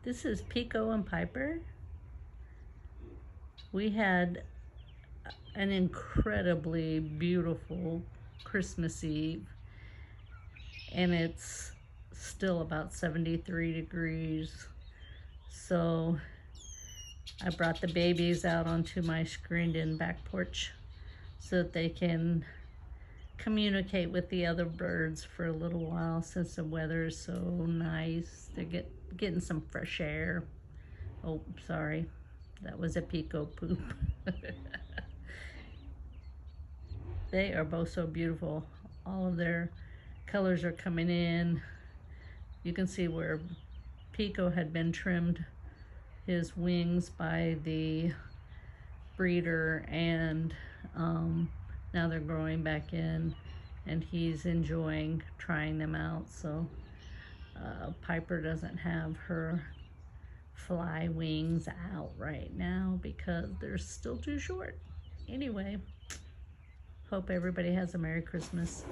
This is Pico and Piper. We had an incredibly beautiful Christmas Eve, and it's still about 73 degrees. So I brought the babies out onto my screened-in back porch so that they can communicate with the other birds for a little while since the weather is so nice. They're getting some fresh air. Oh, sorry. That was a Pico poop. They are both so beautiful. All of their colors are coming in. You can see where Pico had been trimmed his wings by the breeder, and now they're growing back in, and he's enjoying trying them out. So Piper doesn't have her fly wings out right now because they're still too short. Anyway, hope everybody has a Merry Christmas.